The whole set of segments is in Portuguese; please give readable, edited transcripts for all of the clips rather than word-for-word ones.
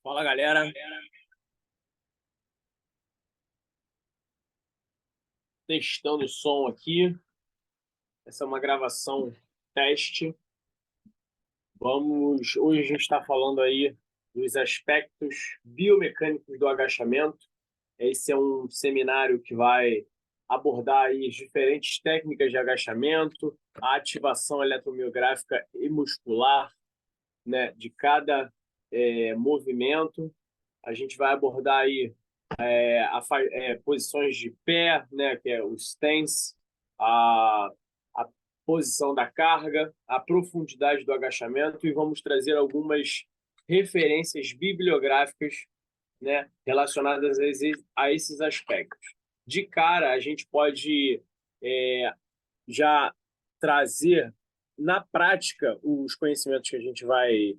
Fala, galera. Testando o som aqui. Essa é uma gravação teste. Hoje a gente está falando aí dos aspectos biomecânicos do agachamento. Esse é um seminário que vai abordar aí as diferentes técnicas de agachamento, a ativação eletromiográfica e muscular, né, de cada movimento. A gente vai abordar aí posições de pé, né, que é o stance, a posição da carga, a profundidade do agachamento e vamos trazer algumas referências bibliográficas, né, relacionadas a esses aspectos. De cara, a gente pode já trazer na prática os conhecimentos que a gente vai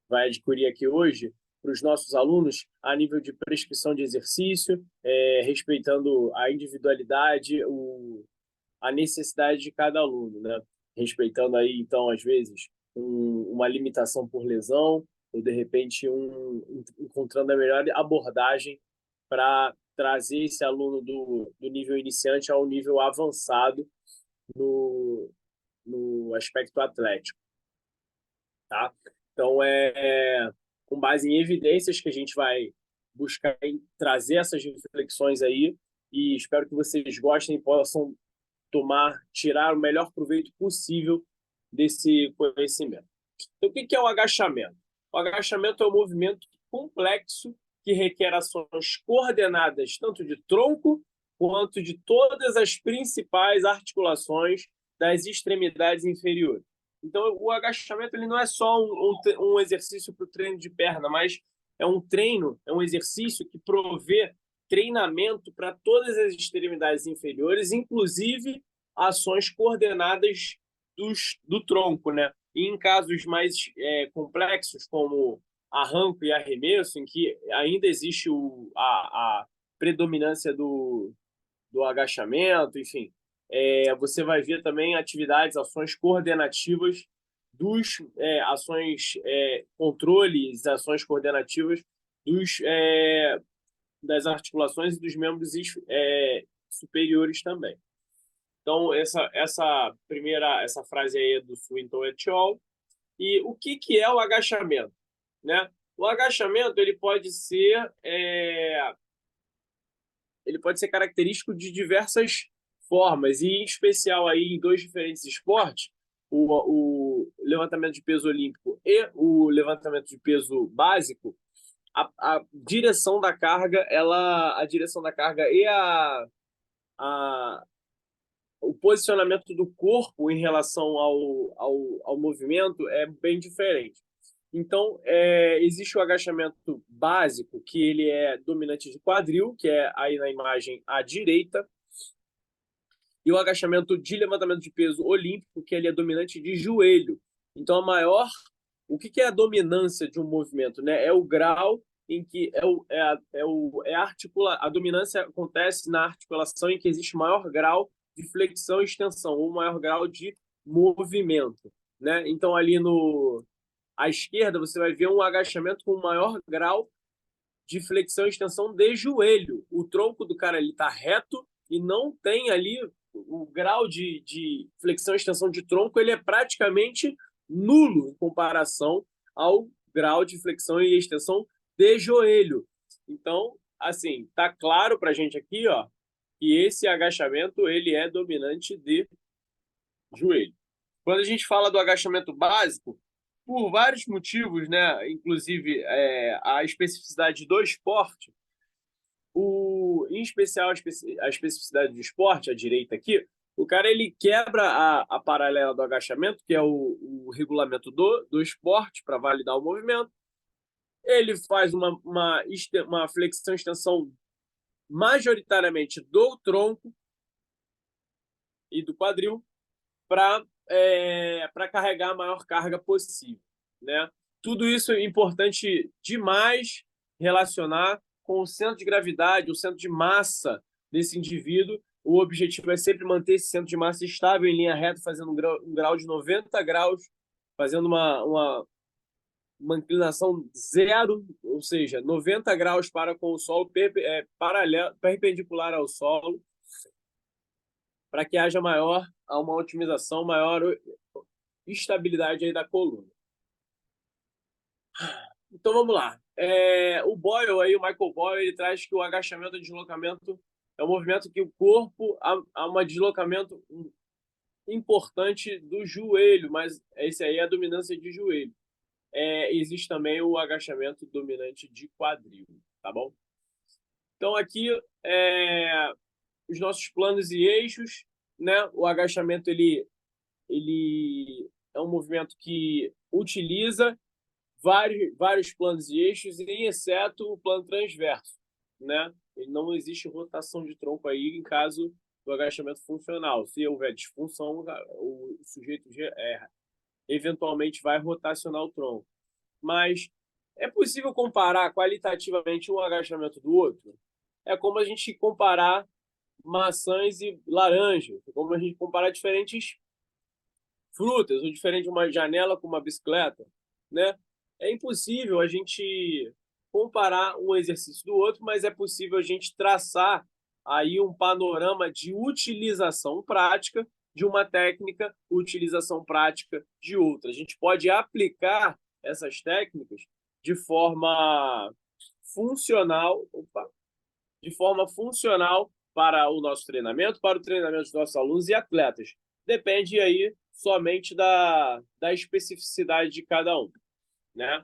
adquirir aqui hoje para os nossos alunos a nível de prescrição de exercício, respeitando a individualidade, a necessidade de cada aluno, né? Respeitando aí, então, às vezes, uma limitação por lesão, ou de repente encontrando a melhor abordagem para trazer esse aluno do nível iniciante ao nível avançado no, no aspecto atlético, tá? Então, com base em evidências que a gente vai buscar trazer essas reflexões aí e espero que vocês gostem e possam tirar o melhor proveito possível desse conhecimento. Então, o que é o agachamento? O agachamento é um movimento complexo que requer ações coordenadas tanto de tronco quanto de todas as principais articulações das extremidades inferiores. Então, o agachamento ele não é só um exercício para o treino de perna, mas é um exercício que provê treinamento para todas as extremidades inferiores, inclusive ações coordenadas do tronco, né? E em casos mais complexos, como arranco e arremesso, em que ainda existe a predominância do agachamento, enfim, você vai ver também ações coordenativas controles, ações coordenativas das articulações e dos membros superiores também. Então, essa frase aí é do Swinton et al. E o que é o agachamento? Né? O agachamento ele pode ser característico de diversas formas, e em especial aí em dois diferentes esportes, o levantamento de peso olímpico e o levantamento de peso básico, a direção da carga, a direção da carga e a, o posicionamento do corpo em relação ao movimento é bem diferente. Então, existe o agachamento básico, que ele é dominante de quadril, que é aí na imagem à direita, e o agachamento de levantamento de peso olímpico, que ele é dominante de joelho. Então, o que é a dominância de um movimento? Né? É o grau em que a dominância acontece na articulação em que existe maior grau de flexão e extensão, ou maior grau de movimento. Né? Então, ali à esquerda, você vai ver um agachamento com maior grau de flexão e extensão de joelho. O tronco do cara está reto e não tem ali o grau de flexão e extensão de tronco, ele é praticamente nulo em comparação ao grau de flexão e extensão de joelho. Então, assim, tá claro para a gente aqui, ó, que esse agachamento ele é dominante de joelho. Quando a gente fala do agachamento básico, por vários motivos, né, inclusive a especificidade do esporte, em especial a especificidade do esporte, à direita aqui, o cara ele quebra a paralela do agachamento, que é o regulamento do esporte, para validar o movimento. Ele faz uma flexão e extensão majoritariamente do tronco e do quadril para carregar a maior carga possível. Né? Tudo isso é importante demais relacionar com o centro de gravidade, o centro de massa desse indivíduo. O objetivo é sempre manter esse centro de massa estável em linha reta, fazendo um grau de 90 graus, fazendo uma inclinação zero, ou seja, 90 graus para com o solo, paralelo, perpendicular ao solo, para que haja uma otimização, maior estabilidade aí da coluna. Então vamos lá. O Boyle, aí, o Michael Boyle, ele traz que o agachamento e deslocamento é um movimento que o corpo há um deslocamento importante do joelho, mas esse aí é a dominância de joelho. Existe também o agachamento dominante de quadril, tá bom? Então aqui os nossos planos e eixos, né? O agachamento ele é um movimento que utiliza vários planos e eixos, exceto o plano transverso, né? Não existe rotação de tronco aí em caso do agachamento funcional. Se houver disfunção, o sujeito eventualmente vai rotacionar o tronco. Mas é possível comparar qualitativamente um agachamento do outro? É como a gente comparar maçãs e laranjas, é como a gente comparar diferentes frutas, ou diferente uma janela com uma bicicleta, né? É impossível a gente comparar um exercício do outro, mas é possível a gente traçar aí um panorama de utilização prática de uma técnica, utilização prática de outra. A gente pode aplicar essas técnicas de forma funcional, para o nosso treinamento, para o treinamento dos nossos alunos e atletas. Depende aí somente da especificidade de cada um, né?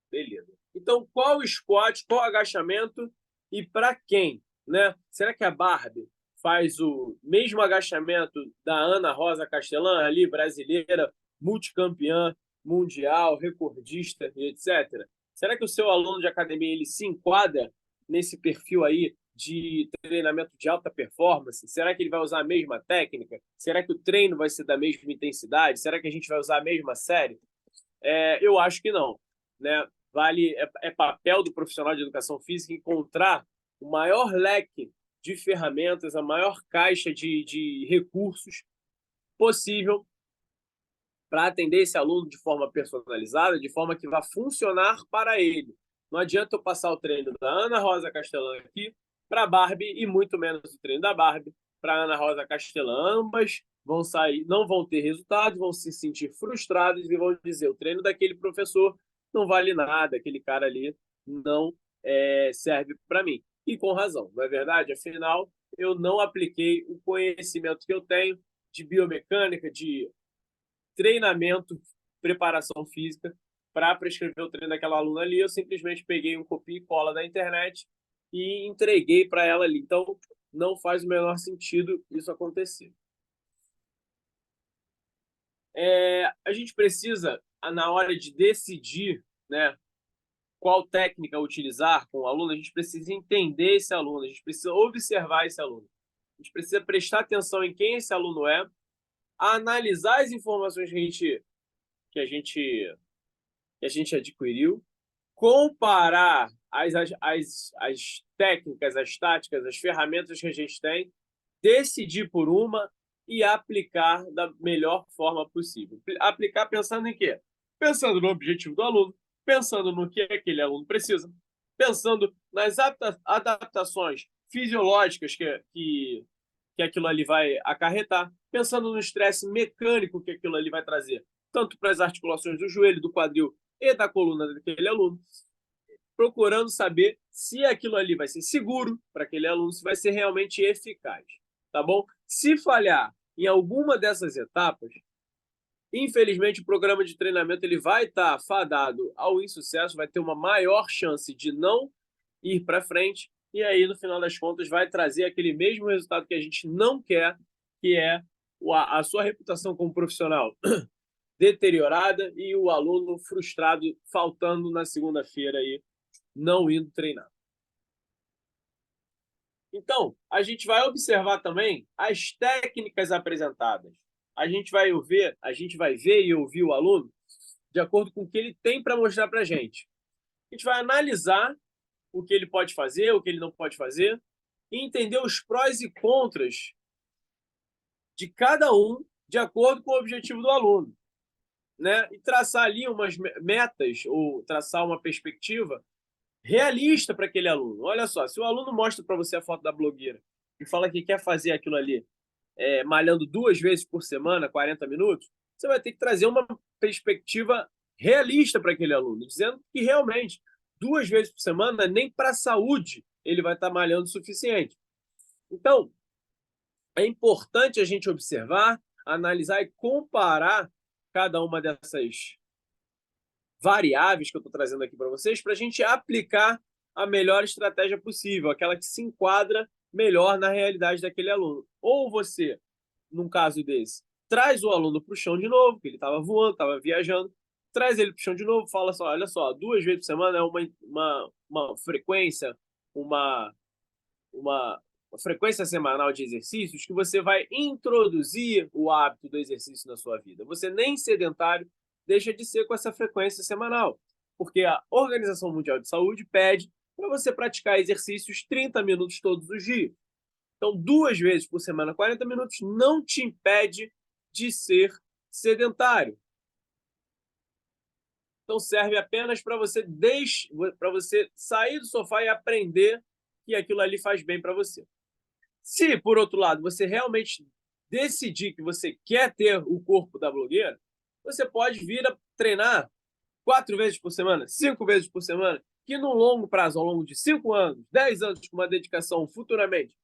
Beleza. Então, qual squat, qual agachamento e para quem, né? Será que a Barbie faz o mesmo agachamento da Ana Rosa Castelã, ali, brasileira, multicampeã mundial, recordista e etc? Será que o seu aluno de academia ele se enquadra nesse perfil aí de treinamento de alta performance? Será que ele vai usar a mesma técnica? Será que o treino vai ser da mesma intensidade? Será que a gente vai usar a mesma série? Eu acho que não, né? É papel do profissional de educação física encontrar o maior leque de ferramentas, a maior caixa de recursos possível para atender esse aluno de forma personalizada, de forma que vá funcionar para ele. Não adianta eu passar o treino da Ana Rosa Castelã aqui para a Barbie e muito menos o treino da Barbie para a Ana Rosa Castelã. Ambas vão sair, não vão ter resultados, vão se sentir frustrados e vão dizer: o treino daquele professor não vale nada, aquele cara ali não serve para mim. E com razão, não é verdade? Afinal, eu não apliquei o conhecimento que eu tenho de biomecânica, de treinamento, preparação física, para prescrever o treino daquela aluna ali. Eu simplesmente peguei um copia e cola da internet e entreguei para ela ali. Então, não faz o menor sentido isso acontecer. A gente precisa, na hora de decidir, né, qual técnica utilizar com o aluno, a gente precisa entender esse aluno, a gente precisa observar esse aluno. A gente precisa prestar atenção em quem esse aluno é, analisar as informações que a gente adquiriu, comparar as técnicas, as táticas, as ferramentas que a gente tem, decidir por uma e aplicar da melhor forma possível. Aplicar pensando em quê? Pensando no objetivo do aluno, pensando no que aquele aluno precisa, pensando nas adaptações fisiológicas que aquilo ali vai acarretar, pensando no estresse mecânico que aquilo ali vai trazer, tanto para as articulações do joelho, do quadril e da coluna daquele aluno, procurando saber se aquilo ali vai ser seguro para aquele aluno, se vai ser realmente eficaz, tá bom? Se falhar em alguma dessas etapas, infelizmente o programa de treinamento ele vai estar fadado ao insucesso, vai ter uma maior chance de não ir para frente e aí no final das contas vai trazer aquele mesmo resultado que a gente não quer, que é a sua reputação como profissional deteriorada e o aluno frustrado, faltando na segunda-feira aí, não indo treinar. Então, a gente vai observar também as técnicas apresentadas. A gente vai ver e ouvir o aluno de acordo com o que ele tem para mostrar para a gente. A gente vai analisar o que ele pode fazer, o que ele não pode fazer, e entender os prós e contras de cada um de acordo com o objetivo do aluno. né? E traçar ali umas metas ou traçar uma perspectiva realista para aquele aluno. Olha só, se o aluno mostra para você a foto da blogueira e fala que quer fazer aquilo ali, malhando 2 vezes por semana, 40 minutos, você vai ter que trazer uma perspectiva realista para aquele aluno, dizendo que realmente 2 vezes por semana, nem para a saúde ele vai estar malhando o suficiente. Então, é importante a gente observar, analisar e comparar cada uma dessas variáveis que eu estou trazendo aqui para vocês, para a gente aplicar a melhor estratégia possível, aquela que se enquadra melhor na realidade daquele aluno. Ou você, num caso desse, traz o aluno para o chão de novo, que ele estava voando, estava viajando, traz ele para o chão de novo, fala só, olha só, 2 vezes por semana é uma frequência, uma, uma frequência semanal de exercícios que você vai introduzir o hábito do exercício na sua vida. Você nem sedentário deixa de ser com essa frequência semanal, porque a Organização Mundial de Saúde pede para você praticar exercícios 30 minutos todos os dias. Então, 2 vezes por semana, 40 minutos, não te impede de ser sedentário. Então, serve apenas para você sair do sofá e aprender que aquilo ali faz bem para você. Se, por outro lado, você realmente decidir que você quer ter o corpo da blogueira, você pode vir a treinar 4 vezes por semana, 5 vezes por semana, que no longo prazo, ao longo de 5 anos, 10 anos, com uma dedicação futuramente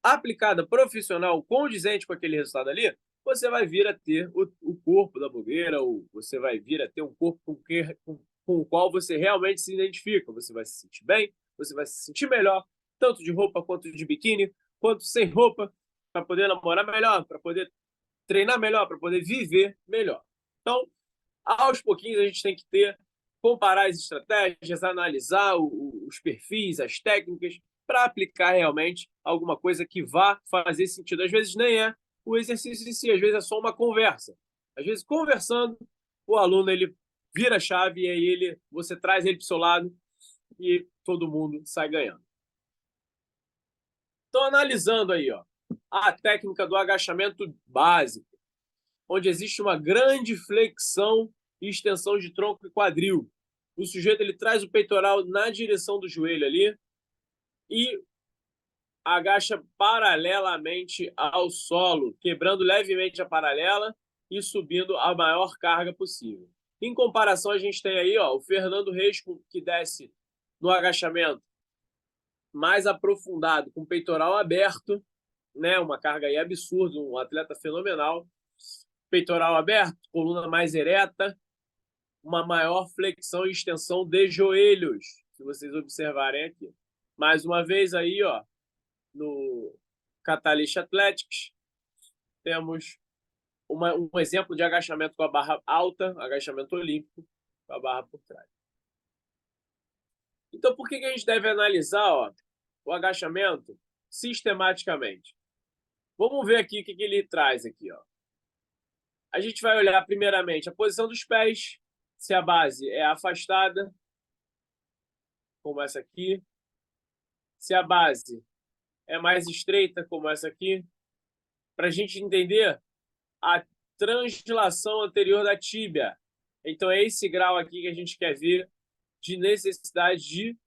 aplicada, profissional, condizente com aquele resultado ali, você vai vir a ter o corpo da blogueira, ou você vai vir a ter um corpo com o qual você realmente se identifica. Você vai se sentir bem, você vai se sentir melhor, tanto de roupa quanto de biquíni, quanto sem roupa, para poder namorar melhor, para poder treinar melhor, para poder viver melhor. Então, aos pouquinhos, a gente tem que comparar as estratégias, analisar os perfis, as técnicas, para aplicar realmente alguma coisa que vá fazer sentido. Às vezes nem é o exercício em si, às vezes é só uma conversa. Às vezes, conversando, o aluno ele vira a chave e aí você traz ele para o seu lado e todo mundo sai ganhando. Então, analisando aí, a técnica do agachamento básico, onde existe uma grande flexão e extensão de tronco e quadril. O sujeito ele traz o peitoral na direção do joelho ali e agacha paralelamente ao solo, quebrando levemente a paralela e subindo a maior carga possível. Em comparação, a gente tem aí o Fernando Reis, que desce no agachamento mais aprofundado, com o peitoral aberto, né? Uma carga aí absurda, um atleta fenomenal. Peitoral aberto, coluna mais ereta, uma maior flexão e extensão de joelhos, se vocês observarem aqui. Mais uma vez aí, no Catalyst Athletics, temos um exemplo de agachamento com a barra alta, agachamento olímpico, com a barra por trás. Então, por que a gente deve analisar o agachamento sistematicamente? Vamos ver aqui o que ele traz aqui. A gente vai olhar primeiramente a posição dos pés, se a base é afastada, como essa aqui, se a base é mais estreita, como essa aqui, para a gente entender a translação anterior da tíbia. Então, é esse grau aqui que a gente quer ver de necessidade de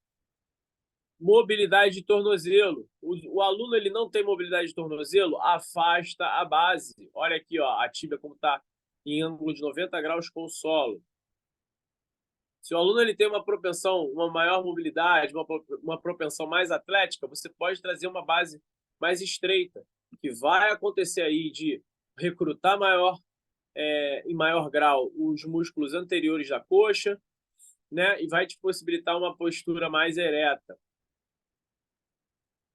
mobilidade de tornozelo. O aluno ele não tem mobilidade de tornozelo, afasta a base. Olha aqui, a tíbia como está em ângulo de 90 graus com o solo. Se o aluno ele tem uma propensão, uma maior mobilidade, uma propensão mais atlética, você pode trazer uma base mais estreita, que vai acontecer aí de recrutar em maior grau os músculos anteriores da coxa, né? E vai te possibilitar uma postura mais ereta.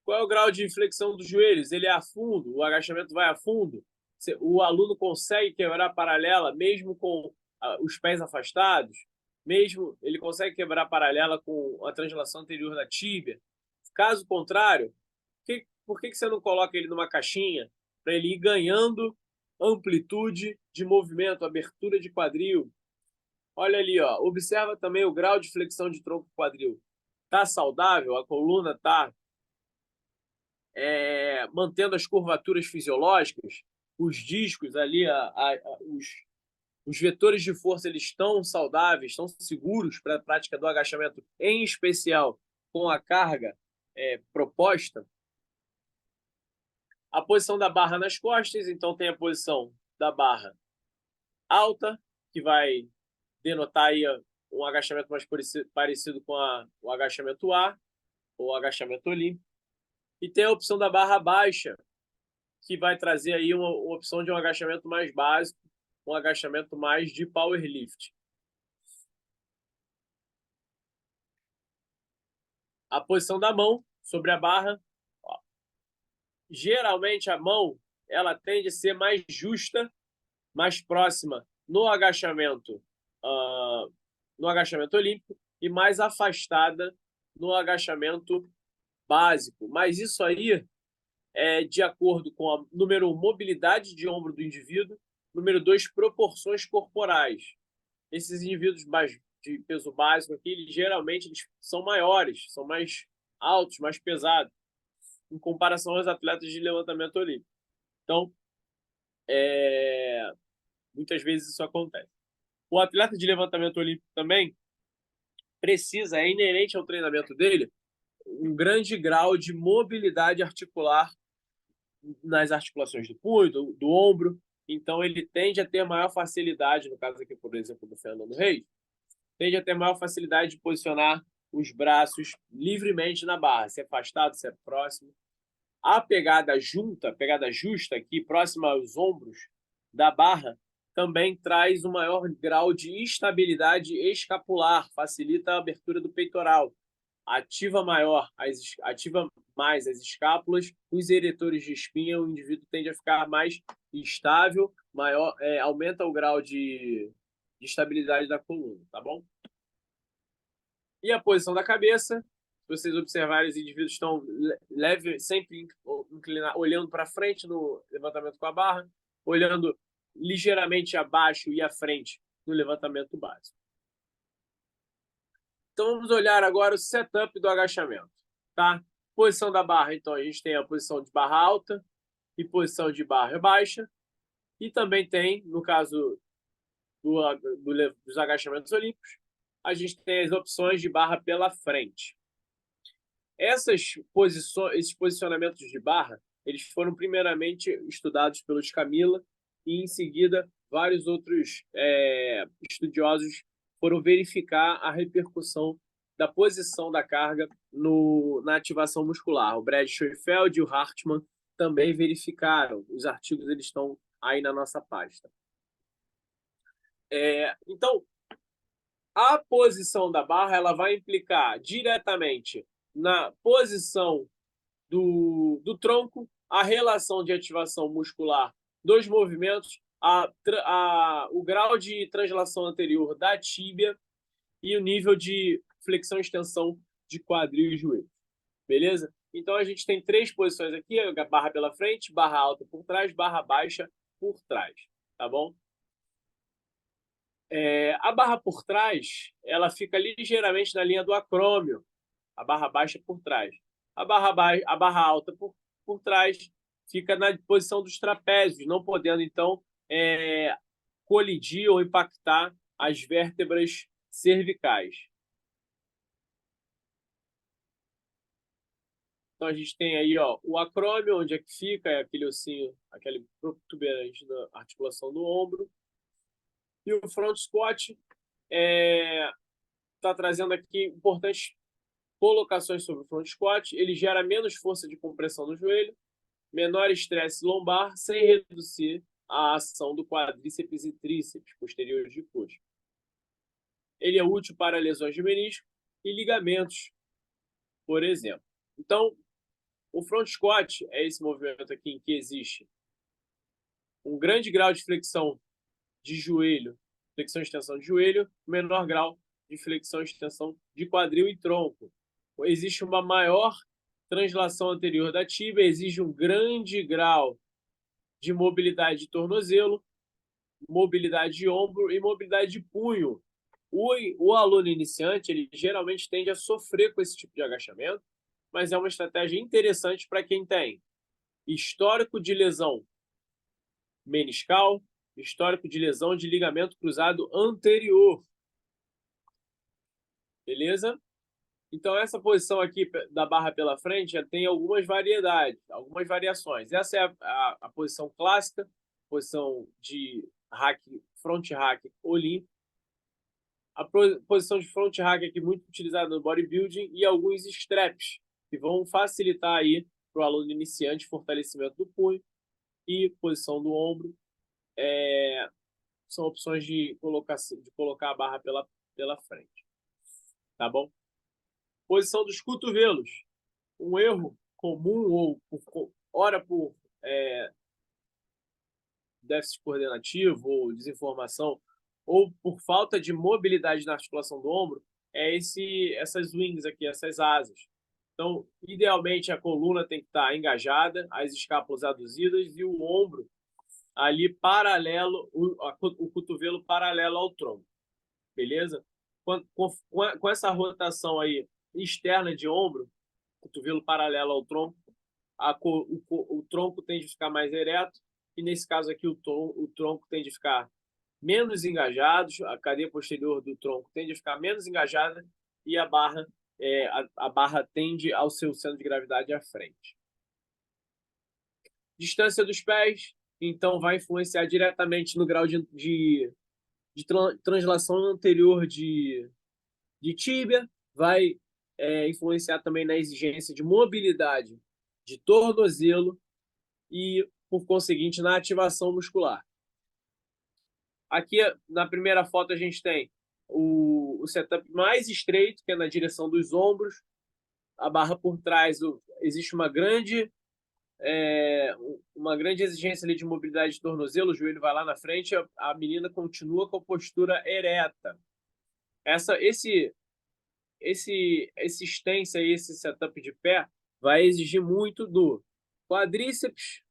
Qual é o grau de inflexão dos joelhos? Ele é a fundo, o agachamento vai a fundo. O aluno consegue quebrar a paralela mesmo com os pés afastados, mesmo ele consegue quebrar a paralela com a translação anterior da tíbia. Caso contrário, por que você não coloca ele numa caixinha para ele ir ganhando amplitude de movimento, abertura de quadril? Olha ali, observa também o grau de flexão de tronco e quadril. Está saudável? A coluna está mantendo as curvaturas fisiológicas, os discos ali, os vetores de força eles estão saudáveis, estão seguros para a prática do agachamento, em especial com a carga proposta. A posição da barra nas costas, então tem a posição da barra alta, que vai denotar aí um agachamento mais parecido com o agachamento A, ou agachamento olímpico. E tem a opção da barra baixa, que vai trazer aí uma opção de um agachamento mais básico, um agachamento mais de powerlift. A posição da mão sobre a barra. Ó. Geralmente a mão ela tende a ser mais justa, mais próxima no agachamento olímpico e mais afastada no agachamento básico. Mas isso aí é de acordo com a número 1, mobilidade de ombro do indivíduo, número 2, proporções corporais. Esses indivíduos de peso básico aqui, geralmente eles são maiores, são mais altos, mais pesados, em comparação aos atletas de levantamento olímpico. Então, muitas vezes isso acontece. O atleta de levantamento olímpico também precisa, é inerente ao treinamento dele, um grande grau de mobilidade articular nas articulações do punho, do ombro. Então, ele tende a ter maior facilidade, no caso aqui, por exemplo, do Fernando Reis, tende a ter maior facilidade de posicionar os braços livremente na barra, se é afastado, se é próximo. A pegada justa aqui, próxima aos ombros da barra, também traz um maior grau de estabilidade escapular, facilita a abertura do peitoral, ativa mais as escápulas, os eretores de espinha, o indivíduo tende a ficar mais estável, aumenta o grau de estabilidade da coluna, tá bom? E a posição da cabeça, se vocês observarem, os indivíduos estão sempre olhando para frente no levantamento com a barra, olhando ligeiramente abaixo e à frente no levantamento básico. Então, vamos olhar agora o setup do agachamento. Tá? Posição da barra, então, a gente tem a posição de barra alta e posição de barra baixa. E também tem, no caso dos agachamentos olímpicos, a gente tem as opções de barra pela frente. Esses posicionamentos de barra, eles foram primeiramente estudados pelo Scamilla e, em seguida, vários outros estudiosos foram verificar a repercussão da posição da carga na ativação muscular. O Brad Schoenfeld e o Hartmann também verificaram. Os artigos eles estão aí na nossa pasta. Então, a posição da barra ela vai implicar diretamente na posição do tronco, a relação de ativação muscular dos movimentos, o grau de translação anterior da tíbia e o nível de flexão e extensão de quadril e joelho. Beleza? Então, a gente tem 3 posições aqui, a barra pela frente, barra alta por trás, barra baixa por trás. Tá bom? A barra por trás, ela fica ligeiramente na linha do acrômio, a barra baixa por trás. A barra alta por trás fica na posição dos trapézios, não podendo, então, colidir ou impactar as vértebras cervicais. Então, a gente tem aí o acrômio, onde é que fica, é aquele ossinho, aquele protuberante da articulação do ombro. E o front squat está trazendo aqui importantes colocações sobre o front squat. Ele gera menos força de compressão no joelho, menor estresse lombar, sem reduzir a ação do quadríceps e tríceps posteriores de coxa. Ele é útil para lesões de menisco e ligamentos, por exemplo. Então, o front squat é esse movimento aqui em que existe um grande grau de flexão de joelho, flexão e extensão de joelho, menor grau de flexão e extensão de quadril e tronco. Existe uma maior translação anterior da tíbia, exige um grande grau de mobilidade de tornozelo, mobilidade de ombro e mobilidade de punho. O aluno iniciante, ele geralmente tende a sofrer com esse tipo de agachamento, mas é uma estratégia interessante para quem tem histórico de lesão meniscal, histórico de lesão de ligamento cruzado anterior. Beleza? Então, essa posição aqui da barra pela frente já tem algumas variedades, algumas variações. Essa é a posição clássica, posição de hack, front hack olímpico. A posição de front hack aqui muito utilizada no bodybuilding e alguns straps, que vão facilitar aí para o aluno iniciante fortalecimento do punho e posição do ombro. São opções de colocar a barra pela frente. Tá bom? Posição dos cotovelos. Um erro comum, ou por déficit coordenativo, ou desinformação, ou por falta de mobilidade na articulação do ombro, essas wings aqui, essas asas. Então, idealmente, a coluna tem que estar engajada, as escápulas aduzidas e o ombro ali paralelo, o cotovelo paralelo ao tronco. Beleza? Com essa rotação aí externa de ombro, cotovelo paralelo ao tronco, o tronco tende a ficar mais ereto, e nesse caso aqui o tronco tende a ficar menos engajado, a cadeia posterior do tronco tende a ficar menos engajada e a barra tende ao seu centro de gravidade à frente. Distância dos pés, então, vai influenciar diretamente no grau de translação anterior de tíbia, vai influenciar também na exigência de mobilidade de tornozelo e, por conseguinte, na ativação muscular. Aqui, na primeira foto, a gente tem o setup mais estreito, que é na direção dos ombros. A barra por trás, existe uma grande exigência ali de mobilidade de tornozelo, o joelho vai lá na frente, a menina continua com a postura ereta. Esse stance aí, esse setup de pé, vai exigir muito do quadríceps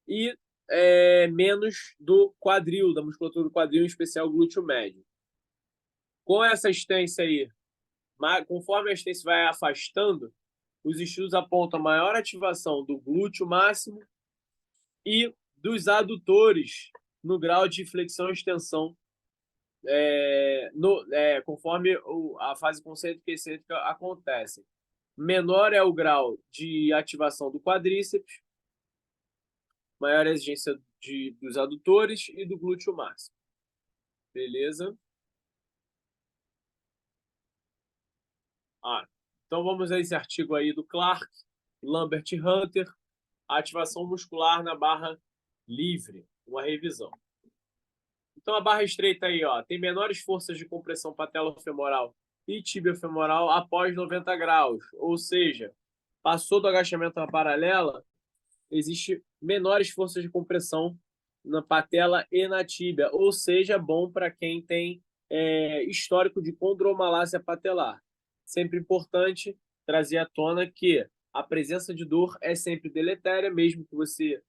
e menos do quadril, da musculatura do quadril, em especial glúteo médio. Com essa stance aí, conforme a stance vai afastando, os estudos apontam maior ativação do glúteo máximo e dos adutores no grau de flexão e extensão, conforme a fase concêntrica e excêntrica acontece. Menor é o grau de ativação do quadríceps, maior a exigência dos adutores e do glúteo máximo. Beleza? Então vamos a esse artigo aí do Clark, Lambert e Hunter, a ativação muscular na barra livre, uma revisão. Então a barra estreita aí, tem menores forças de compressão patelofemoral e tibiofemoral após 90 graus, ou seja, passou do agachamento na paralela, existe menores forças de compressão na patela e na tíbia, ou seja, bom para quem tem histórico de condromalácia patelar. Sempre importante trazer à tona que a presença de dor é sempre deletéria, mesmo que você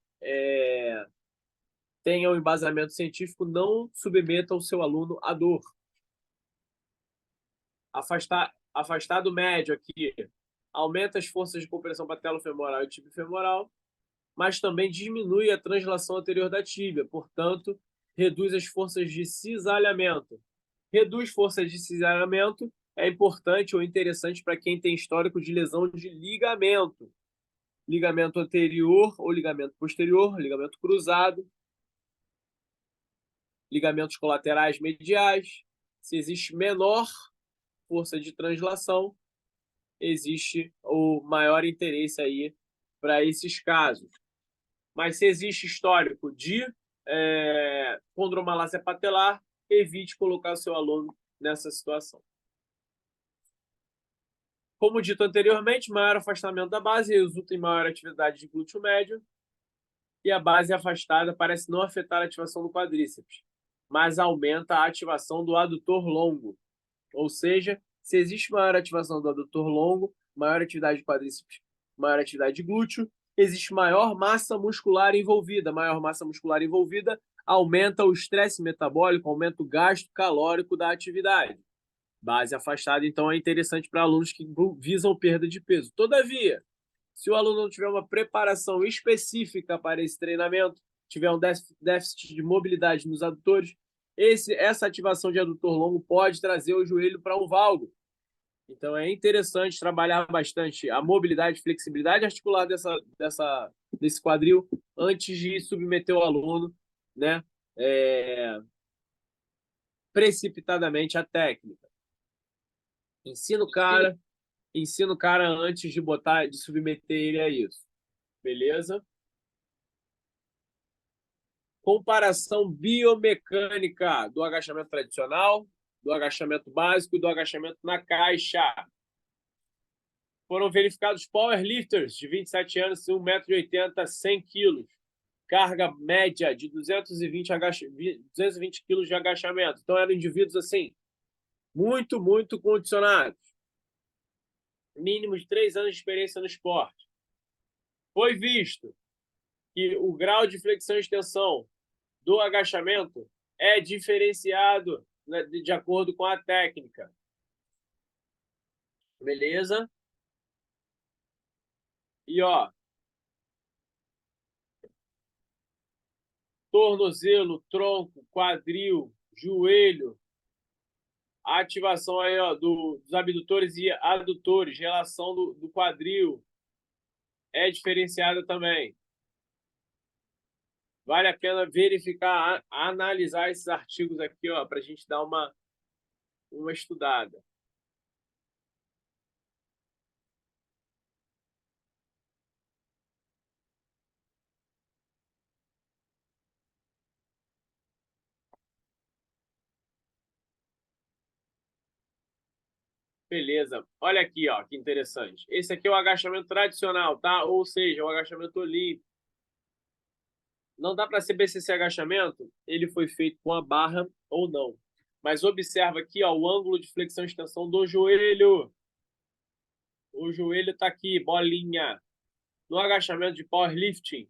tenha um embasamento científico, não submeta o seu aluno à dor. Afastado médio aqui aumenta as forças de compressão patelofemoral e tibiofemoral, mas também diminui a translação anterior da tíbia, portanto, reduz as forças de cisalhamento. Reduz forças de cisalhamento é importante ou interessante para quem tem histórico de lesão de ligamento. Ligamento anterior ou ligamento posterior, ligamento cruzado, ligamentos colaterais mediais. Se existe menor força de translação, existe o maior interesse aí para esses casos. Mas se existe histórico de condromalácia patelar, evite colocar o seu aluno nessa situação. Como dito anteriormente, maior afastamento da base resulta em maior atividade de glúteo médio, e a base afastada parece não afetar a ativação do quadríceps, mas aumenta a ativação do adutor longo. Ou seja, se existe maior ativação do adutor longo, maior atividade de quadríceps, maior atividade de glúteo, existe maior massa muscular envolvida. Maior massa muscular envolvida aumenta o estresse metabólico, aumenta o gasto calórico da atividade. Base afastada, então, é interessante para alunos que visam perda de peso. Todavia, se o aluno não tiver uma preparação específica para esse treinamento, tiver um déficit de mobilidade nos adutores, essa ativação de adutor longo pode trazer o joelho para um valgo. Então, é interessante trabalhar bastante a mobilidade e flexibilidade articular desse quadril antes de submeter o aluno, né, precipitadamente à técnica. Ensina o cara antes de submeter ele a isso. Beleza? Comparação biomecânica do agachamento tradicional, do agachamento básico e do agachamento na caixa. Foram verificados powerlifters de 27 anos, 1,80 m, 100 kg. Carga média de 220 kg de agachamento. Então, eram indivíduos assim, muito, muito condicionados. Mínimo de 3 anos de experiência no esporte. Foi visto que o grau de flexão e extensão do agachamento é diferenciado, né, de acordo com a técnica. Beleza? E, ó, tornozelo, tronco, quadril, joelho, a ativação aí, ó, dos abdutores e adutores, relação do quadril é diferenciada também. Vale a pena verificar, analisar esses artigos aqui, ó, para a gente dar uma estudada. Beleza. Olha aqui, ó, que interessante. Esse aqui é o agachamento tradicional, tá? Ou seja, o agachamento olímpico. Não dá para saber se esse agachamento ele foi feito com a barra ou não. Mas observa aqui, ó, o ângulo de flexão e extensão do joelho. O joelho está aqui, bolinha. No agachamento de powerlifting,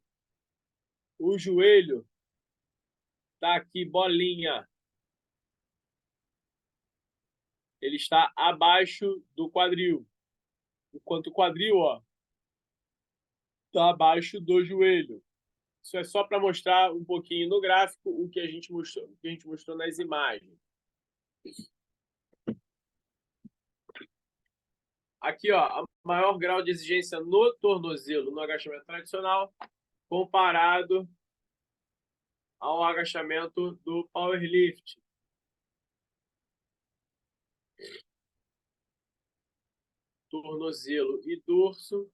o joelho está aqui, bolinha. Ele está abaixo do quadril. Enquanto o quadril, ó, está abaixo do joelho. Isso é só para mostrar um pouquinho no gráfico o que a gente mostrou nas imagens. Aqui, ó, o maior grau de exigência no tornozelo, no agachamento tradicional, comparado ao agachamento do powerlift. Tornozelo e dorso.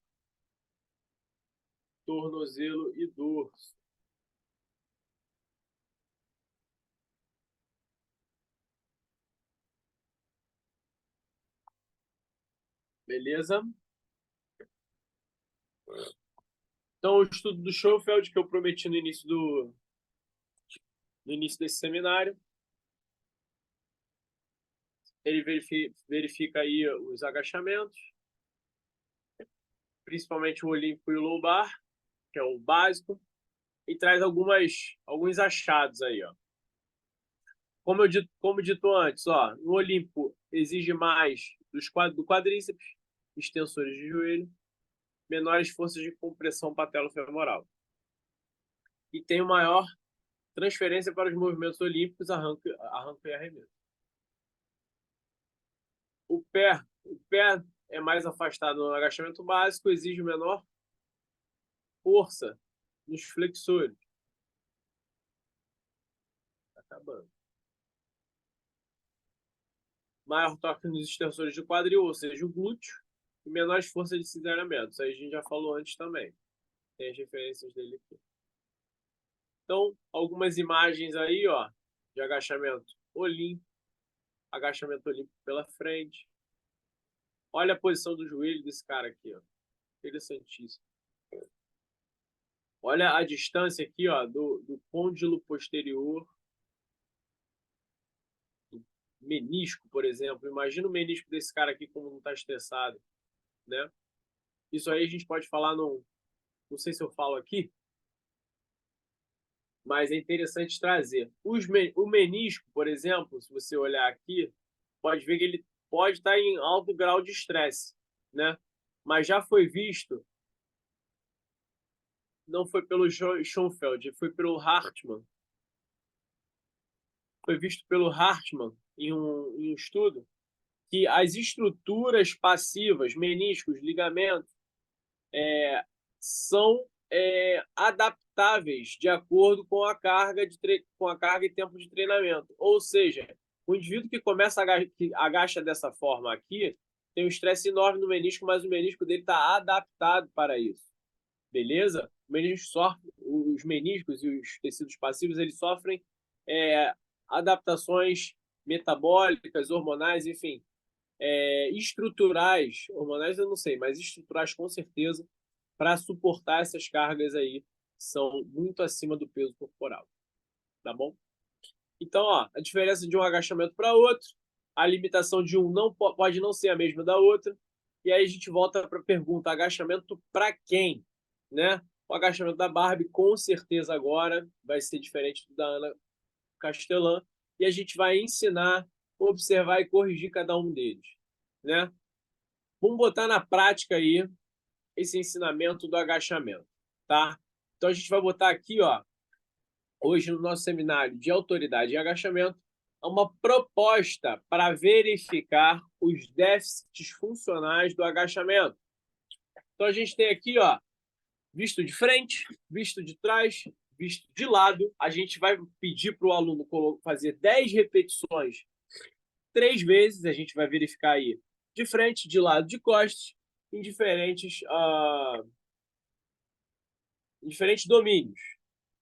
Tornozelo e dorso. Beleza? Então, o estudo do Schoenfeld, que eu prometi no início desse seminário, ele verifica aí os agachamentos, principalmente o olímpico e o lombar, que é o básico, e traz alguns achados aí, ó. Como dito antes, ó, no olímpico exige mais do quadríceps, extensores de joelho, menores forças de compressão patelofemoral. E tem maior transferência para os movimentos olímpicos, arranco e arremesso. O pé é mais afastado no agachamento básico, exige menor força nos flexores. Tá acabando. Maior torque nos extensores de quadril, ou seja, o glúteo, e menores forças de cinzeramento. Isso aí a gente já falou antes também. Tem as referências dele aqui. Então, algumas imagens aí, ó, de agachamento olímpico pela frente. Olha a posição do joelho desse cara aqui, ó. Interessantíssimo. Olha a distância aqui, ó, do côndilo posterior, do menisco, por exemplo. Imagina o menisco desse cara aqui como não está estressado, né? Isso aí a gente pode falar não sei se eu falo aqui, mas é interessante trazer. O menisco, por exemplo, se você olhar aqui, pode ver que ele pode estar em alto grau de estresse, né? Mas já foi visto não foi pelo Schoenfeld, foi pelo Hartmann. Foi visto pelo Hartmann em um estudo que as estruturas passivas, meniscos, ligamentos, são adaptáveis de acordo com a carga e tempo de treinamento. Ou seja, o indivíduo que que agacha dessa forma aqui tem um estresse enorme no menisco, mas o menisco dele está adaptado para isso. Beleza? Os meniscos e os tecidos passivos eles sofrem adaptações metabólicas, hormonais, enfim, estruturais, hormonais eu não sei, mas estruturais com certeza, para suportar essas cargas aí, que são muito acima do peso corporal. Tá bom? Então, ó, a diferença de um agachamento para outro, a limitação de um não pode não ser a mesma da outra, e aí a gente volta para a pergunta, agachamento para quem? Né? O agachamento da Barbie, com certeza agora, vai ser diferente do da Ana Castelã, e a gente vai ensinar, observar e corrigir cada um deles. Né? Vamos botar na prática aí esse ensinamento do agachamento. Tá? Então a gente vai botar aqui, ó, hoje no nosso seminário de autoridade e agachamento, uma proposta para verificar os déficits funcionais do agachamento. Então a gente tem aqui, ó, visto de frente, visto de trás, visto de lado. A gente vai pedir para o aluno fazer 10 repetições 3 vezes. A gente vai verificar aí de frente, de lado, de costas, em diferentes domínios.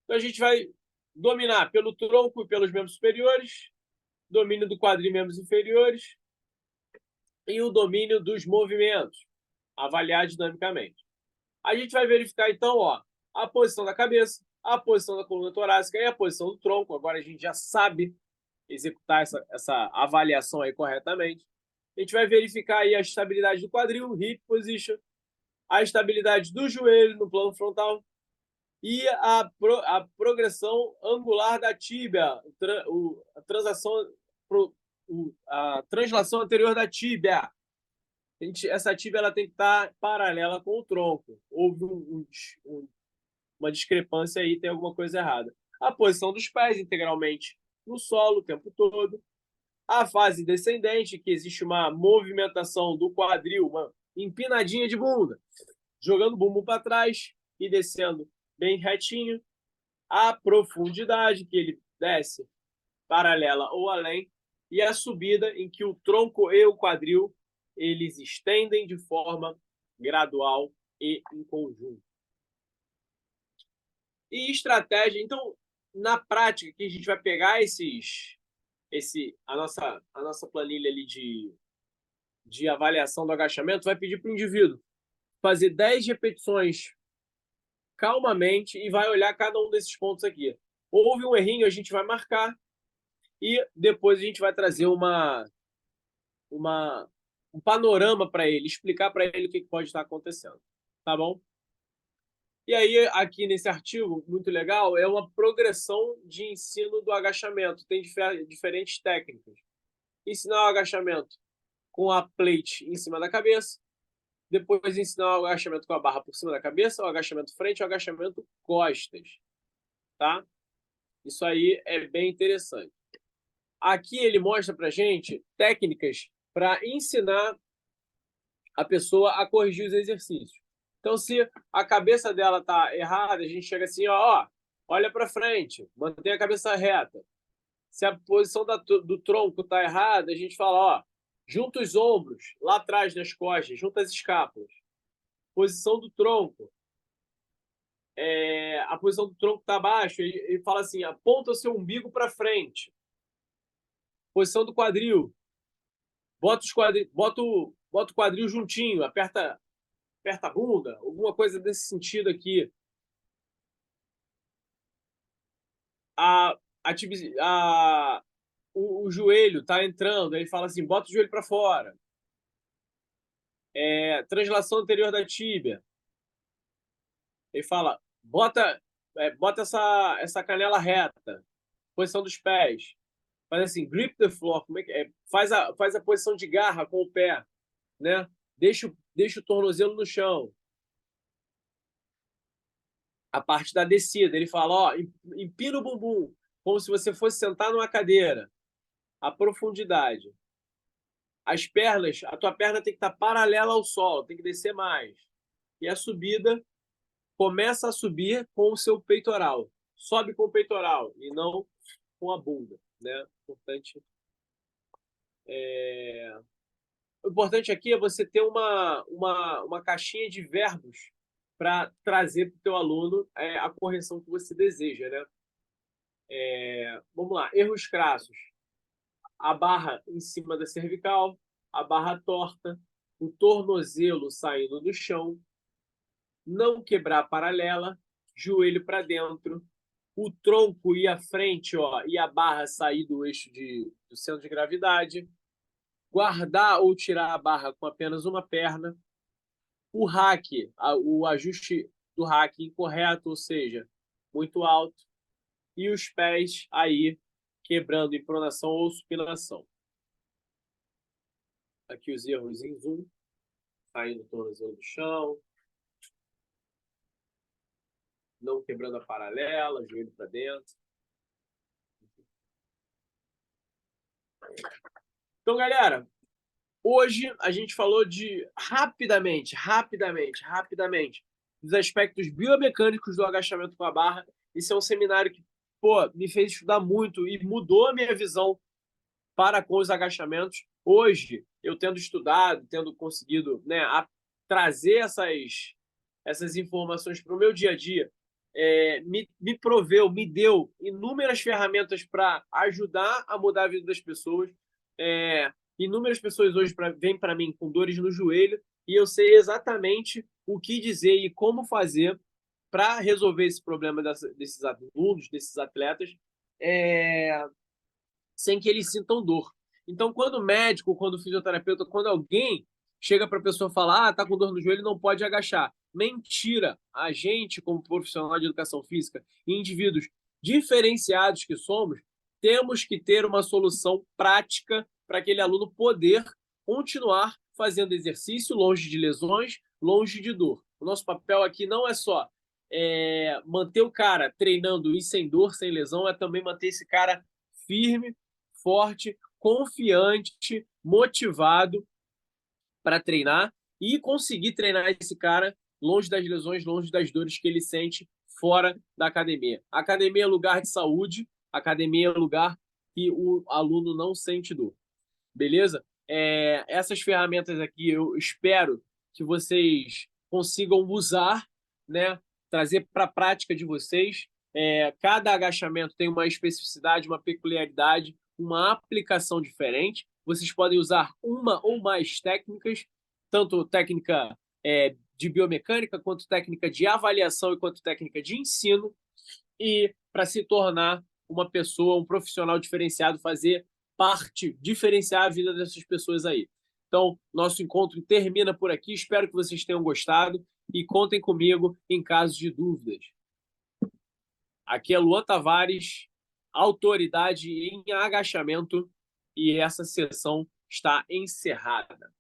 Então a gente vai dominar pelo tronco e pelos membros superiores, domínio do quadril e membros inferiores e o domínio dos movimentos, avaliar dinamicamente. A gente vai verificar, então, ó, a posição da cabeça, a posição da coluna torácica e a posição do tronco. Agora a gente já sabe executar essa avaliação aí corretamente. A gente vai verificar aí a estabilidade do quadril, hip position, a estabilidade do joelho no plano frontal e a progressão angular da tíbia, a translação anterior da tíbia. Essa tíbia ela tem que estar paralela com o tronco. Houve uma discrepância aí, tem alguma coisa errada. A posição dos pés integralmente no solo o tempo todo. A fase descendente, que existe uma movimentação do quadril, uma empinadinha de bunda, jogando o bumbum para trás e descendo bem retinho. A profundidade, que ele desce paralela ou além. E a subida, em que o tronco e o quadril eles estendem de forma gradual e em conjunto. E estratégia, então, na prática, que a gente vai pegar a nossa planilha ali de avaliação do agachamento, vai pedir para o indivíduo fazer 10 repetições calmamente e vai olhar cada um desses pontos aqui. Houve um errinho, a gente vai marcar e depois a gente vai trazer um panorama para ele, explicar para ele o que pode estar acontecendo. Tá bom? E aí, aqui nesse artigo, muito legal, é uma progressão de ensino do agachamento. Tem diferentes técnicas. Ensinar o agachamento com a plate em cima da cabeça, depois ensinar o agachamento com a barra por cima da cabeça, o agachamento frente e o agachamento costas. Tá? Isso aí é bem interessante. Aqui ele mostra para a gente técnicas para ensinar a pessoa a corrigir os exercícios. Então, se a cabeça dela está errada, a gente chega assim, ó, olha para frente, mantém a cabeça reta. Se a posição do tronco está errada, a gente fala, ó, junta os ombros, lá atrás das costas, junta as escápulas. Posição do tronco. A posição do tronco está abaixo, ele fala assim, aponta o seu umbigo para frente. Posição do quadril. Bota o quadril juntinho, aperta a bunda, alguma coisa desse sentido aqui. O joelho está entrando, aí ele fala assim, bota o joelho para fora. Translação anterior da tíbia. Ele fala, bota essa canela reta. Posição dos pés. Faz assim, grip the floor. Como é que é? Faz a posição de garra com o pé, né? Deixa o tornozelo no chão. a parte da descida. Ele fala, ó, empina o bumbum, como se você fosse sentar numa cadeira. A profundidade. As pernas, a tua perna tem que estar paralela ao solo, tem que descer mais. E a subida começa a subir com o seu peitoral. Sobe com o peitoral e não com a bunda, né? O importante aqui é você ter uma caixinha de verbos para trazer para o teu aluno a correção que você deseja, né? Vamos lá, erros crassos. A barra em cima da cervical, a barra torta, o tornozelo saindo do chão, não quebrar a paralela, joelho para dentro, o tronco ir à frente, ó, e a barra sair do eixo do centro de gravidade, guardar ou tirar a barra com apenas uma perna, o hack, o ajuste do hack incorreto, ou seja, muito alto, e os pés aí quebrando em pronação ou supinação. Aqui os erros em zoom, saindo o tornozelo do chão, não quebrando a paralela, joelho para dentro. Então, galera, hoje a gente falou de rapidamente, dos aspectos biomecânicos do agachamento com a barra. Esse é um seminário que, pô, me fez estudar muito e mudou a minha visão para com os agachamentos. Hoje, eu tendo estudado, tendo conseguido, né, trazer essas informações para o meu dia a dia, me proveu, me deu inúmeras ferramentas para ajudar a mudar a vida das pessoas. Inúmeras pessoas hoje vêm para mim com dores no joelho e eu sei exatamente o que dizer e como fazer para resolver esse problema desses alunos, desses atletas, sem que eles sintam dor. Então, quando o médico, quando o fisioterapeuta, quando alguém chega para a pessoa falar, tá com dor no joelho, não pode agachar. Mentira! A gente, como profissional de educação física, e indivíduos diferenciados que somos, temos que ter uma solução prática para aquele aluno poder continuar fazendo exercício longe de lesões, longe de dor. O nosso papel aqui não é só manter o cara treinando e sem dor, sem lesão, é também manter esse cara firme, forte, confiante, motivado para treinar e conseguir treinar esse cara longe das lesões, longe das dores que ele sente fora da academia. A academia é lugar de saúde, a academia é lugar que o aluno não sente dor. Beleza? Essas ferramentas aqui eu espero que vocês consigam usar, né? Trazer para a prática de vocês. Cada agachamento tem uma especificidade, uma peculiaridade, uma aplicação diferente. Vocês podem usar uma ou mais técnicas, tanto técnica de biomecânica, quanto técnica de avaliação e quanto técnica de ensino, e para se tornar uma pessoa, um profissional diferenciado, fazer parte, diferenciar a vida dessas pessoas aí. Então, nosso encontro termina por aqui. Espero que vocês tenham gostado e contem comigo em caso de dúvidas. Aqui é Luan Tavares, autoridade em agachamento, e essa sessão está encerrada.